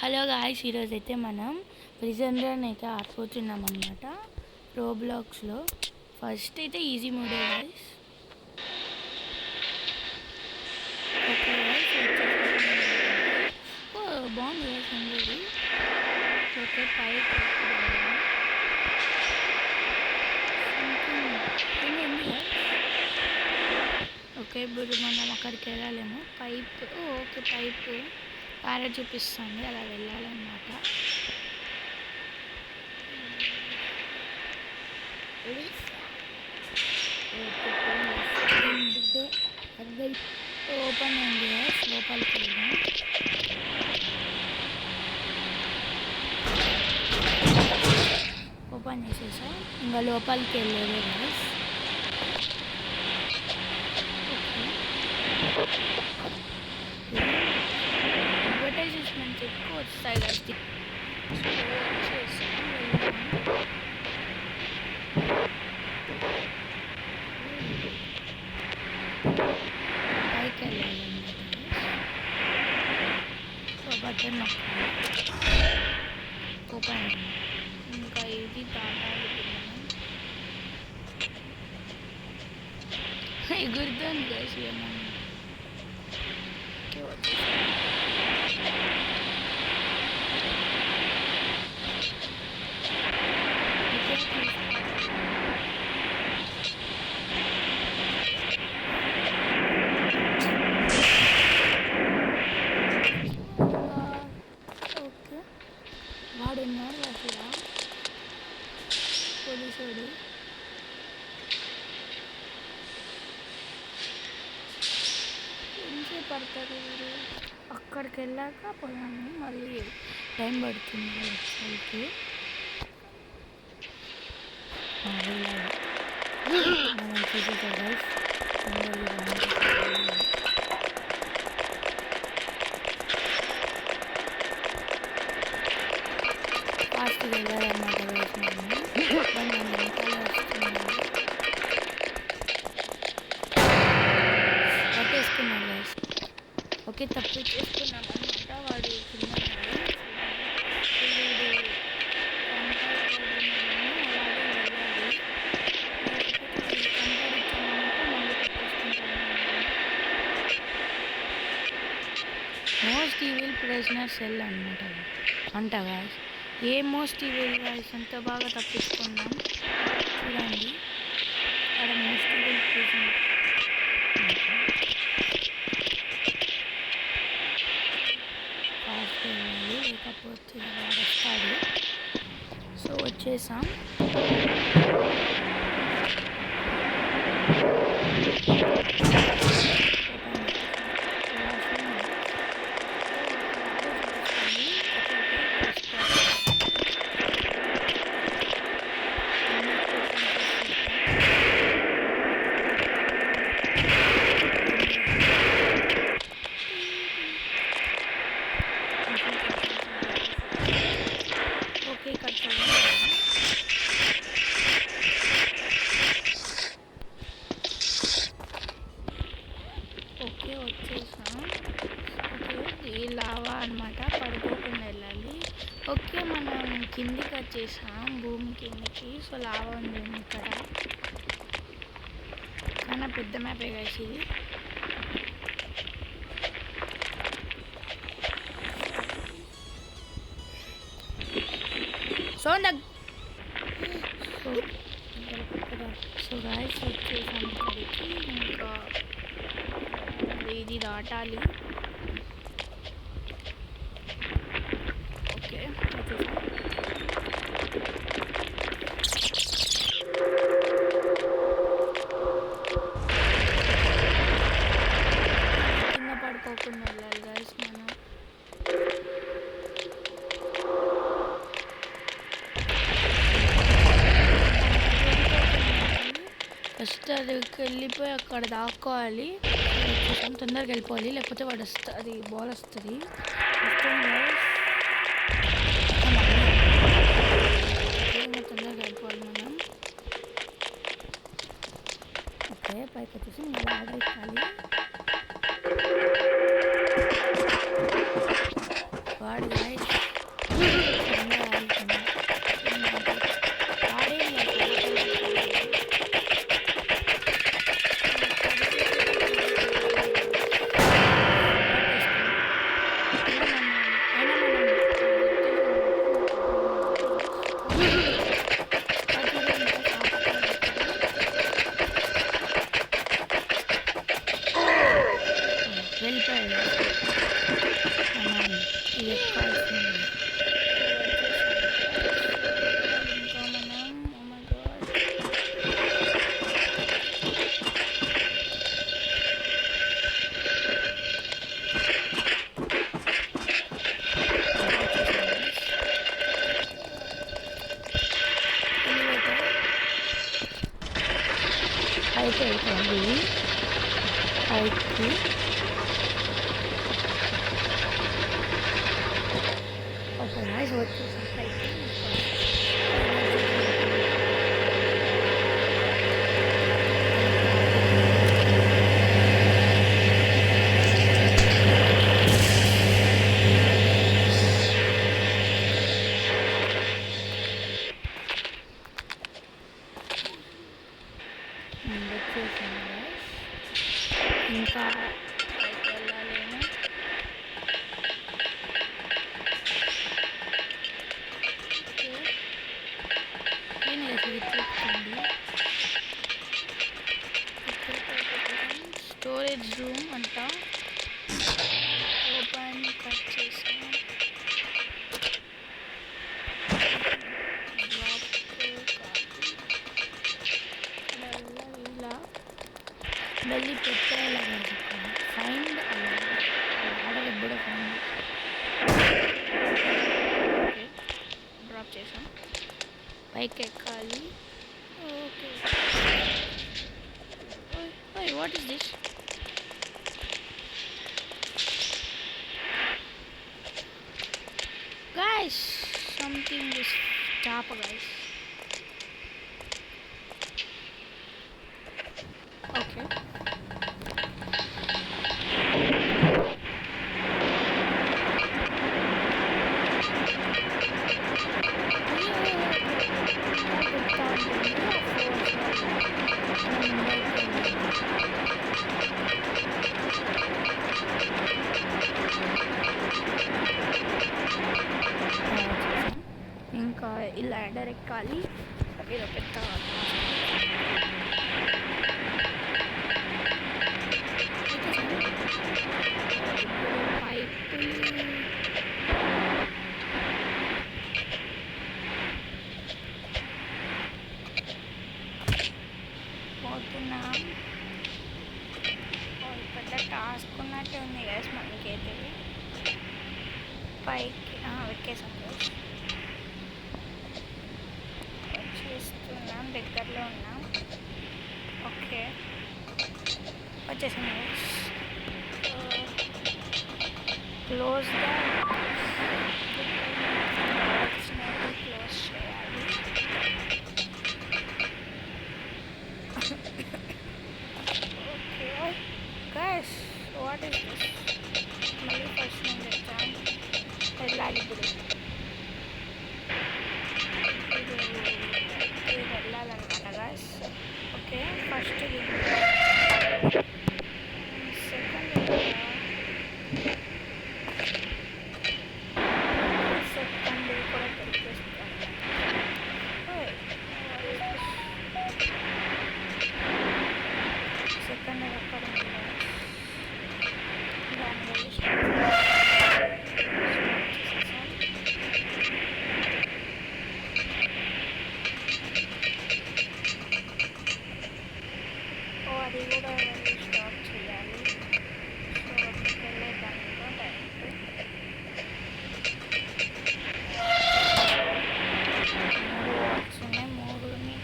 Hello guys, ఈరోజైతే మనం prison run అయితే ఆడుకుంటున్నాం అన్నమాట రోబ్లాక్స్లో. ఫస్ట్ అయితే ఈజీ మోడే గాయ్స్. ఓకే గాయ్స్, బాగుంది గాయ్స్ అందరి. ఓకే పైకి ఓకే ఇప్పుడు మనం అక్కడికి వెళ్ళాలేమో. పైప్ ఓకే పైప్ పారా చూపిస్తుంది, అలా వెళ్ళాలన్నమాట. ఓపెన్ అయింది లోపలికి వెళ్దాం. ఓపెన్ చేసేసా, ఇంకా లోపలికి వెళ్ళేది గైస్. అడ్వర్టైజ్మెంట్స్ ఎక్కువ వస్తాయి గైస్. పైకి వెళ్ళాలన్నమాట. So button open. ఇంకా ఇది దాటాలి, ఎగురుతుంది గైస్ ఏమన్నా. ఓకే వాడున్నాడు అసలు పోలీసుడు. ఎంతసేపు పడతారు వీరు? అక్కడికి వెళ్ళాక పోయాము, మళ్ళీ టైం పడుతుంది వచ్చేకి. మనం చూసేదా గైస్, ఫాస్ట్గా వెళ్ళాలన్నమాట గైస్. మనం పట్టేసుకున్నాం గైస్. ఓకే తప్పించేసుకున్నాం అనమాట. వాడు మోస్ట్ ఈవిల్ ప్రిజనర్ సెల్ అనమాట అంట guys. A most evil guys, ఎంత బాగా తప్పించుకున్నాం చూడండి. అక్కడ మోస్ట్ ఈవిల్ ప్రిజనర్ ఫాస్ట్ వెళ్ళాలి, లేకపోతే వస్తాడు. సో వచ్చేసాం. ఓకే వచ్చేసాం. ఓకే ఈ లావా అనమాట, పడిపోకుండా వెళ్ళాలి. ఓకే మనం కిందికి వచ్చేసాం, భూమి కిందికి. సో లావా ఉంది ఇక్కడ, కానీ పెద్ద మ్యాపే గైస్ ఇది. సో గాయస్ వచ్చేసాం ఇక్కడికి. ఇంకా ఇది దాటాలి. ఓకే కింద పడుకోకుండా వెళ్ళాలి గాయస్ మనం. ఫస్ట్ అక్కడికి వెళ్ళిపోయి అక్కడ దాక్కోవాలి. తొందరగా వెళ్ళిపోవాలి, లేకపోతే వాడు వస్తుంది, బాల్ వస్తుంది. తొందరగా వెళ్ళిపోవాలి మనం. ఓకే పైకి వచ్చేసి మళ్ళీ ఆర్డర్ ఎక్కాలి. వాడు ఎక్కాలి పైకి. ఓకే గాయ్స్, వచ్చేసాం పైకి. వచ్చేసాం గాయ్స్, ఇంకా పైకి వెళ్ళాలేమో. స్టోరేజ్ రూమ్ అంట. ఓపెన్ కట్ చేసాం. ఇలా మళ్ళీ పెట్టేయాలని చెప్పాను. ఫైండ్ ఆర్డర్ ఎప్పుడో ఫైండ్ డ్రాప్ చేసాం. పైకి ఎక్కాలి. Okay, what is this? Guys, something is top, guys. Okay. ఇంకా ఇలా ladder ఎక్కాలి. ఇది పెద్ద పోతున్నాం. పెద్ద టాస్క్ ఉన్నట్టు ఉంది గైస్ మనకైతే. పైకి ఎక్కేసాం గైస్, వచ్చేస్తున్నాం, దగ్గరలో ఉన్నాం. ఓకే, వచ్చేసాం గైస్. క్లోజ్ క్లోజ్ చేయాలి. Okay guys, what is this? మళ్ళీ ఫస్ట్ నుంచి వచ్చాను. వెళ్ళాలి ఇప్పుడు. ఇది వెళ్ళాలన్నమాట గైస్. ఓకే, ఫస్ట్ సెకండ్ కూడా తెలిపిస్తాను. సెకండ్ ఎక్కడ ఉంది గైస్? దాని వల్ల అది కూడా స్టార్ట్ చేయాలి. సో అక్కడికి వెళ్ళే దాంట్లో డైరెక్ట్ మూడు వాట్స్ ఉన్నాయి. మూడుని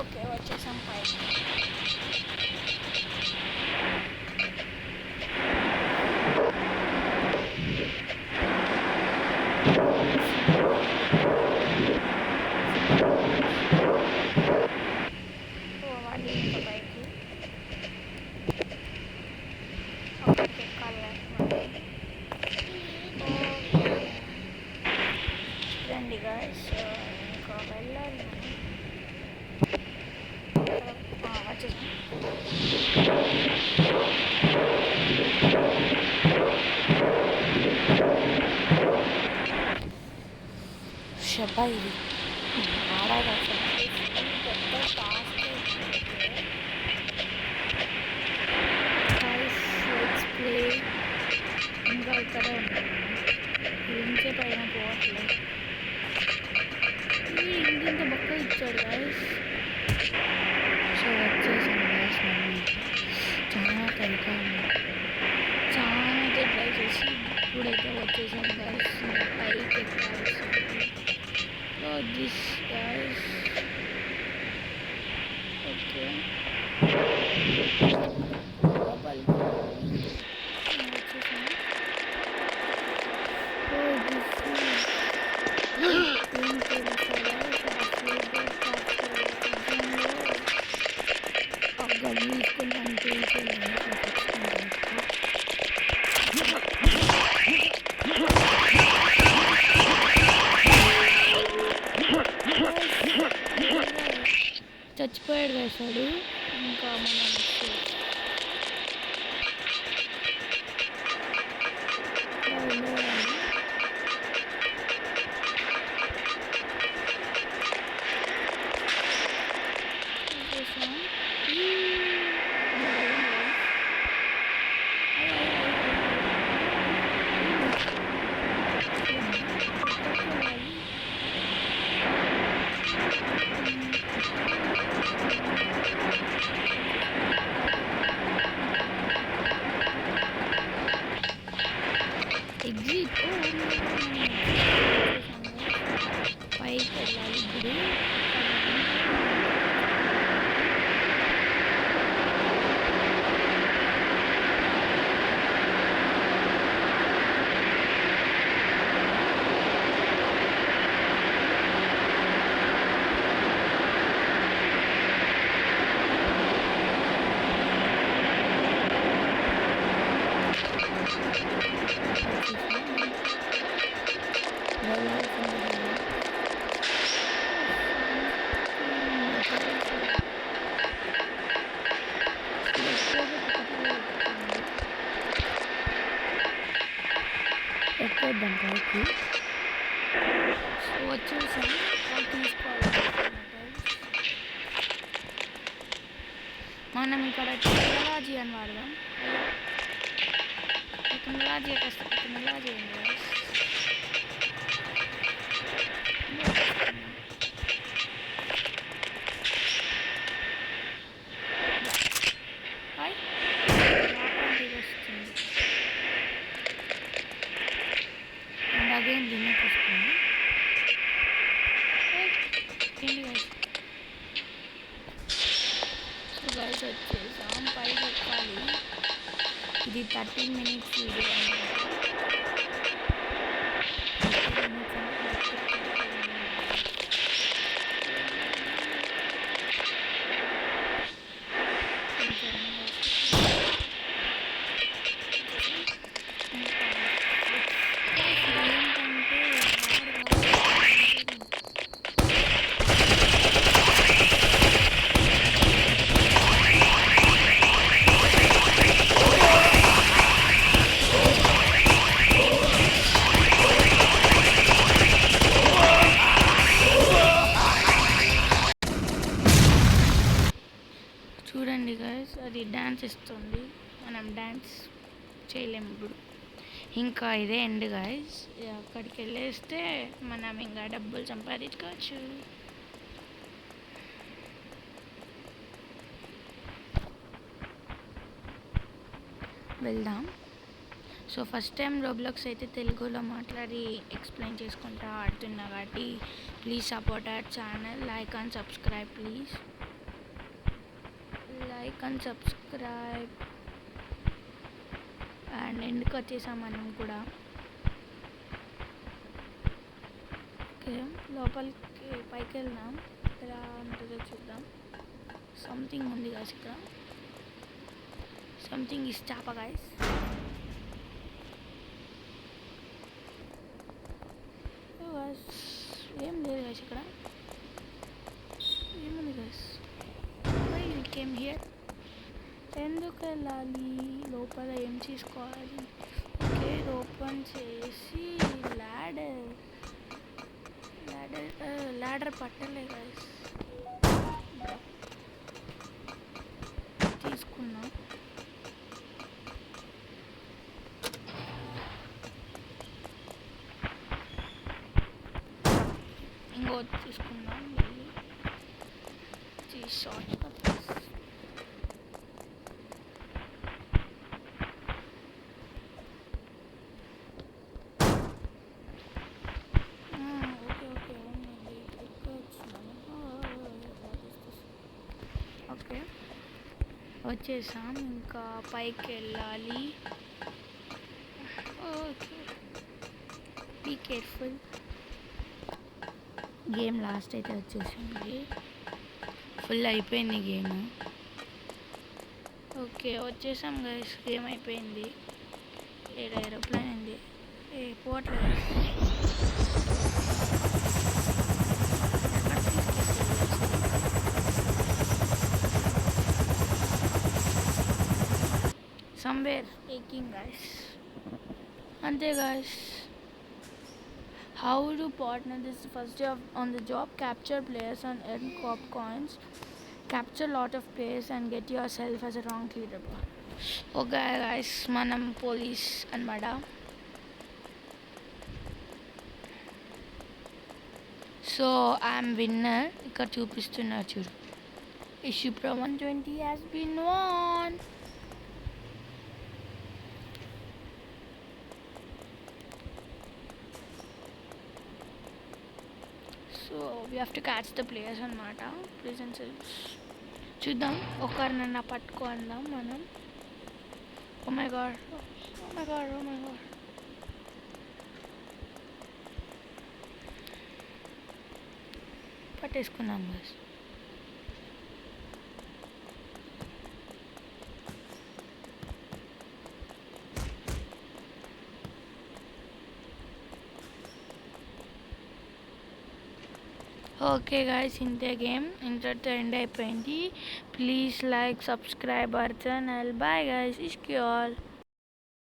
ఓకే, వచ్చేసాం పైకి. పోవాలి ఇంకా పైకి. అక్కడికి ఎక్కాలి రండి గాయస్, ఇంకా వెళ్ళాలి. వచ్చేసాం. షబ్బా, ఇది ఆడాలి అసలు. పెద్ద టాస్క్ ప్లే. ఇంకా ఇక్కడే ఉన్నాను, ఇంకే పైన పోవట్లేదు. ఇంత బొక్క ఇచ్చాడు గాయస్. సో వచ్చేసాను గాయస్. మనం చాలా కలిగా ఉంది. చాలా ట్రై చేసి ఓకే లోపలికి వచ్చేసాను. ఓ దిస్ ఏం తెలుసా ఆ గది తీసుకొని అనిపించలేదు. చచ్చిపోయాడు వేసాడు. ఇంకా మనం ఎగ్జిట్ పైకి వెళ్ళాలి ఇప్పుడు. ఎక్కేద్దాం పైకి. వచ్చేసాం తీసుకోవాలి. మనం ఇక్కడ టెక్నాలజీ అని వాడదాం. టెక్నాలజీ టెక్నాలజీ అండి. అగైన్ రిమోట్ వస్తుంది. సో గైస్ వచ్చేసాం పైకి ఎక్కాలి. ఇది 13 minutes వీడియో చూడండి గైస్, అది డ్యాన్స్ ఇస్తుంది. మనం డ్యాన్స్ చేయలేము ఇప్పుడు. ఇంకా ఇదే ఎండ్ గైస్. అక్కడికి వెళ్ళేస్తే మనం ఇంకా డబ్బులు సంపాదించుకోవచ్చు. వెళ్దాం. సో ఫస్ట్ టైం రోబ్లాక్స్ అయితే తెలుగులో మాట్లాడి ఎక్స్ప్లెయిన్ చేసుకుంటా ఆడుతున్నా కాబట్టి please support our channel. Like and subscribe please. Like and subscribe. And ఎందుకు వచ్చేసాం మనం కూడా. ఓకే లోపలికి పైకి వెళ్దాం. ఎలా ఉంటుందో చూద్దాం. సంథింగ్ ఉంది గాయస్ ఇక్కడ. సంథింగ్ ఇస్ చాప గాయస్. ఏం లేదు గాయస్ ఇక్కడ. ఏముంది guys? Why we came here? ఎందుకు వెళ్ళాలి? లోపల ఏం తీసుకోవాలి? ఓకే ఓపెన్ చేసి ladder పట్టలే గాయస్. తీసుకున్నా. ఇంకో తీసుకున్నాం. Short cut. వచ్చేసాం, ఇంకా పైకి వెళ్ళాలి. Okay, be careful. Game last అయితే వచ్చేసింది, ఫుల్ అయిపోయింది గేమ్. ఓకే వచ్చేసాం గైస్, గేమ్ అయిపోయింది. ఏరోప్లేన్ ఉంది, పోవట్లేదు. Somewhere taking guys. Ante guys, how to partner this first day on the job? Capture players and earn cop coins. Capture lot of players and get yourself as a rank leader. Okay guys, manam police anamata. So I am winner. Ikkada chupistunna chudu. Issue Pro 120 has been won. So we have to catch the players అనమాట. Present చూద్దాం, ఒకరినన్నా పట్టుకో అందాం మనం. Oh my God, oh my God, oh my God. పట్టేసుకున్నాం బస్. Okay guys, ఇంతే game, ఇంతటితో ఎండ్ అయిపోయింది. Please like, subscribe our channel. Bye guys, ఇష్కి ఆల్.